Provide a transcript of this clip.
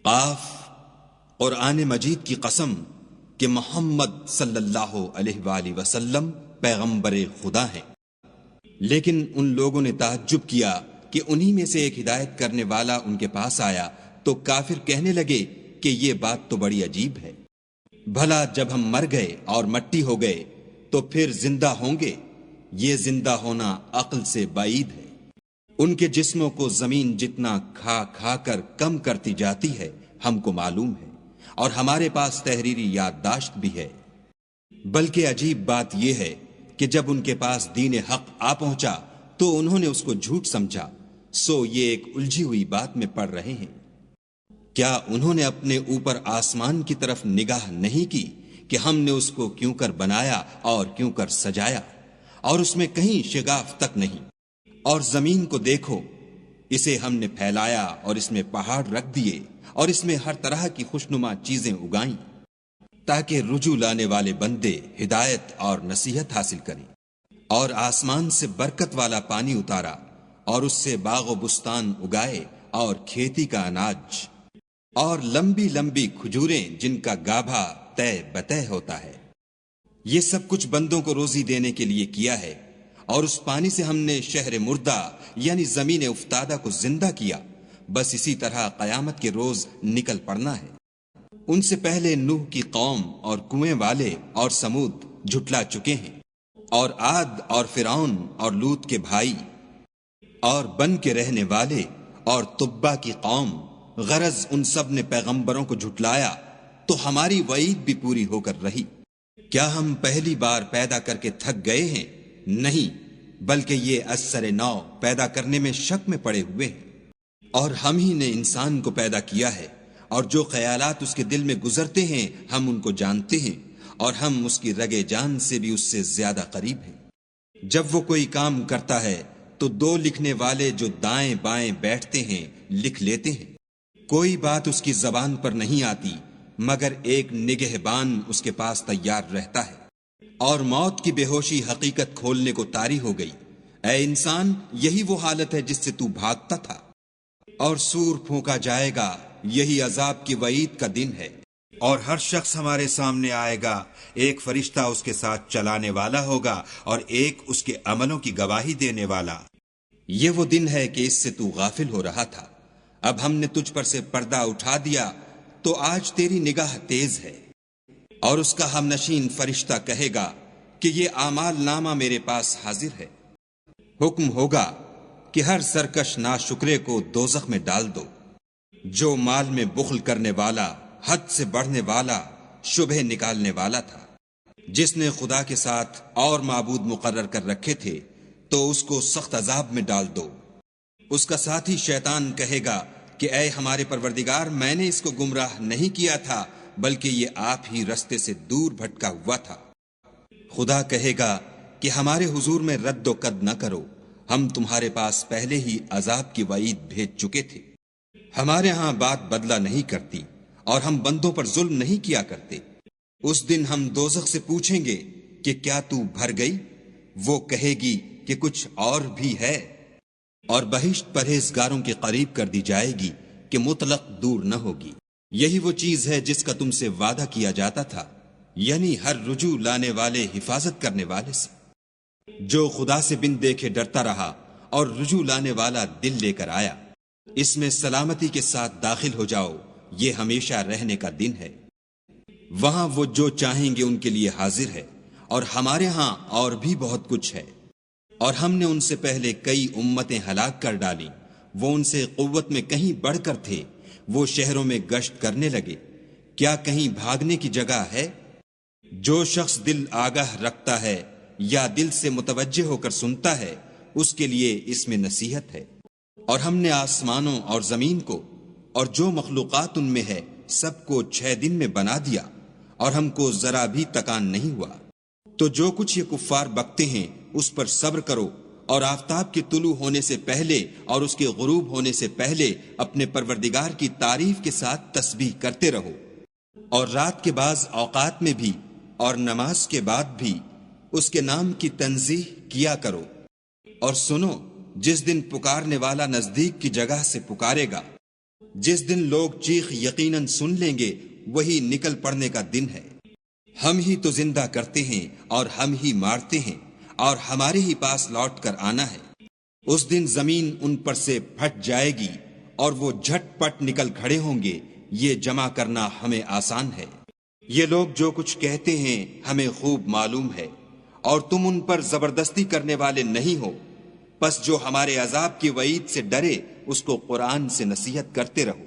قاف، قرآن مجید کی قسم کہ محمد صلی اللہ علیہ وآلہ وسلم پیغمبر خدا ہیں۔ لیکن ان لوگوں نے تعجب کیا کہ انہی میں سے ایک ہدایت کرنے والا ان کے پاس آیا تو کافر کہنے لگے کہ یہ بات تو بڑی عجیب ہے، بھلا جب ہم مر گئے اور مٹی ہو گئے تو پھر زندہ ہوں گے؟ یہ زندہ ہونا عقل سے بعید ہے۔ ان کے جسموں کو زمین جتنا کھا کھا کر کم کرتی جاتی ہے ہم کو معلوم ہے، اور ہمارے پاس تحریری یادداشت بھی ہے۔ بلکہ عجیب بات یہ ہے کہ جب ان کے پاس دین حق آ پہنچا تو انہوں نے اس کو جھوٹ سمجھا، سو یہ ایک الجھی ہوئی بات میں پڑ رہے ہیں۔ کیا انہوں نے اپنے اوپر آسمان کی طرف نگاہ نہیں کی کہ ہم نے اس کو کیوں کر بنایا اور کیوں کر سجایا، اور اس میں کہیں شگاف تک نہیں؟ اور زمین کو دیکھو، اسے ہم نے پھیلایا اور اس میں پہاڑ رکھ دیے اور اس میں ہر طرح کی خوشنما چیزیں اگائیں تاکہ رجوع لانے والے بندے ہدایت اور نصیحت حاصل کریں۔ اور آسمان سے برکت والا پانی اتارا اور اس سے باغ و بستان اگائے اور کھیتی کا اناج اور لمبی لمبی کھجوریں جن کا گابھا طے بطے ہوتا ہے۔ یہ سب کچھ بندوں کو روزی دینے کے لیے کیا ہے، اور اس پانی سے ہم نے شہر مردہ یعنی زمین افتادہ کو زندہ کیا، بس اسی طرح قیامت کے روز نکل پڑنا ہے۔ ان سے پہلے نوح کی قوم اور کنویں والے اور سمود جھٹلا چکے ہیں، اور عاد اور فرعون اور لوط کے بھائی اور بن کے رہنے والے اور تبا کی قوم، غرض ان سب نے پیغمبروں کو جھٹلایا تو ہماری وعید بھی پوری ہو کر رہی۔ کیا ہم پہلی بار پیدا کر کے تھک گئے ہیں؟ نہیں، بلکہ یہ اثر نو پیدا کرنے میں شک میں پڑے ہوئے ہیں۔ اور ہم ہی نے انسان کو پیدا کیا ہے، اور جو خیالات اس کے دل میں گزرتے ہیں ہم ان کو جانتے ہیں، اور ہم اس کی رگے جان سے بھی اس سے زیادہ قریب ہیں۔ جب وہ کوئی کام کرتا ہے تو دو لکھنے والے جو دائیں بائیں بیٹھتے ہیں لکھ لیتے ہیں۔ کوئی بات اس کی زبان پر نہیں آتی مگر ایک نگہبان اس کے پاس تیار رہتا ہے۔ اور موت کی بے ہوشی حقیقت کھولنے کو طاری ہو گئی۔ اے انسان، یہی وہ حالت ہے جس سے تو بھاگتا تھا۔ اور سور پھونکا جائے گا، یہی عذاب کی وعید کا دن ہے۔ اور ہر شخص ہمارے سامنے آئے گا، ایک فرشتہ اس کے ساتھ چلانے والا ہوگا اور ایک اس کے عملوں کی گواہی دینے والا۔ یہ وہ دن ہے کہ اس سے تو غافل ہو رہا تھا، اب ہم نے تجھ پر سے پردہ اٹھا دیا تو آج تیری نگاہ تیز ہے۔ اور اس کا ہم نشین فرشتہ کہے گا کہ یہ اعمال نامہ میرے پاس حاضر ہے۔ حکم ہوگا کہ ہر سرکش ناشکرے کو دوزخ میں ڈال دو۔ جو مال میں بخل کرنے والا، حد سے بڑھنے والا، شبہ نکالنے والا تھا، جس نے خدا کے ساتھ اور معبود مقرر کر رکھے تھے، تو اس کو سخت عذاب میں ڈال دو۔ اس کا ساتھی شیطان کہے گا کہ اے ہمارے پروردگار، میں نے اس کو گمراہ نہیں کیا تھا بلکہ یہ آپ ہی رستے سے دور بھٹکا ہوا تھا۔ خدا کہے گا کہ ہمارے حضور میں رد و قد نہ کرو، ہم تمہارے پاس پہلے ہی عذاب کی وعید بھیج چکے تھے۔ ہمارے ہاں بات بدلہ نہیں کرتی اور ہم بندوں پر ظلم نہیں کیا کرتے۔ اس دن ہم دوزخ سے پوچھیں گے کہ کیا تو بھر گئی؟ وہ کہے گی کہ کچھ اور بھی ہے۔ اور بہشت پرہیزگاروں کے قریب کر دی جائے گی کہ مطلق دور نہ ہوگی۔ یہی وہ چیز ہے جس کا تم سے وعدہ کیا جاتا تھا، یعنی ہر رجوع لانے والے حفاظت کرنے والے سے۔ جو خدا سے بن دیکھے ڈرتا رہا اور رجوع لانے والا دل لے کر آیا، اس میں سلامتی کے ساتھ داخل ہو جاؤ، یہ ہمیشہ رہنے کا دن ہے۔ وہاں وہ جو چاہیں گے ان کے لیے حاضر ہے، اور ہمارے ہاں اور بھی بہت کچھ ہے۔ اور ہم نے ان سے پہلے کئی امتیں ہلاک کر ڈالیں، وہ ان سے قوت میں کہیں بڑھ کر تھے، وہ شہروں میں گشت کرنے لگے، کیا کہیں بھاگنے کی جگہ ہے؟ جو شخص دل آگاہ رکھتا ہے یا دل سے متوجہ ہو کر سنتا ہے، اس کے لیے اس میں نصیحت ہے۔ اور ہم نے آسمانوں اور زمین کو اور جو مخلوقات ان میں ہے سب کو 6 دن میں بنا دیا، اور ہم کو ذرا بھی تکان نہیں ہوا۔ تو جو کچھ یہ کفار بکتے ہیں اس پر صبر کرو، اور آفتاب کے طلوع ہونے سے پہلے اور اس کے غروب ہونے سے پہلے اپنے پروردگار کی تعریف کے ساتھ تسبیح کرتے رہو، اور رات کے بعض اوقات میں بھی اور نماز کے بعد بھی اس کے نام کی تنزیح کیا کرو۔ اور سنو، جس دن پکارنے والا نزدیک کی جگہ سے پکارے گا جس دن لوگ چیخ یقیناً سن لیں گے وہی نکل پڑنے کا دن ہے۔ ہم ہی تو زندہ کرتے ہیں اور ہم ہی مارتے ہیں اور ہمارے ہی پاس لوٹ کر آنا ہے۔ اس دن زمین ان پر سے پھٹ جائے گی اور وہ جھٹ پٹ نکل کھڑے ہوں گے۔ یہ جمع کرنا ہمیں آسان ہے۔ یہ لوگ جو کچھ کہتے ہیں ہمیں خوب معلوم ہے، اور تم ان پر زبردستی کرنے والے نہیں ہو۔ پس جو ہمارے عذاب کی وعید سے ڈرے اس کو قرآن سے نصیحت کرتے رہو۔